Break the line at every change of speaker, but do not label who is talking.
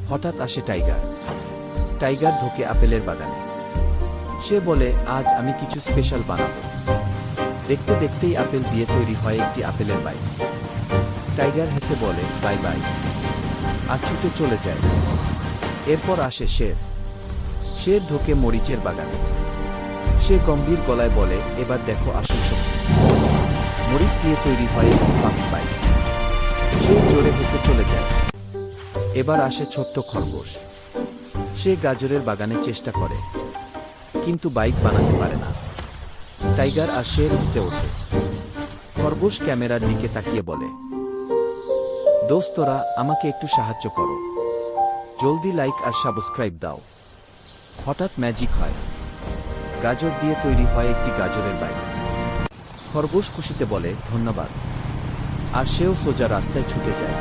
হঠাৎ আসে tiger. Tiger ঢোকে আপেলের বাগানে। সে বলে, আজ আমি কিছু স্পেশাল বানাবো। দেখতে দেখতেই আপেল দিয়ে তৈরি হয় একটি আপেলের বাইক। টাইগার হেসে বলে, বাই বাই, আর ছুটে চলে যায়। এরপর আসে শের। শের ঢোকে মরিচের বাগানে। সে গম্ভীর গলায় বলে, এবার দেখো আসল শক্তি। মরিচ দিয়ে তৈরি হয় একটি ফাস্ট বাইক। সে জোরে হেসে চলে যায়। এবার আসে ছোট্ট খরগোশ। সে গাজরের বাগানে চেষ্টা করে, কিন্তু বাইক বানাতে পারে না। টাইগার আর শের হেসে ওঠে। খরগোশ ক্যামেরার দিকে তাকিয়ে বলে, দোস্তরা, আমাকে একটু সাহায্য করো, জলদি লাইক আর সাবস্ক্রাইব দাও। হঠাৎ ম্যাজিক হয়। গাজর দিয়ে তৈরি হয় একটি গাজরের বাইক। খরগোশ খুশিতে বলে, ধন্যবাদ, আর সেও সোজা রাস্তায় ছুটে যায়।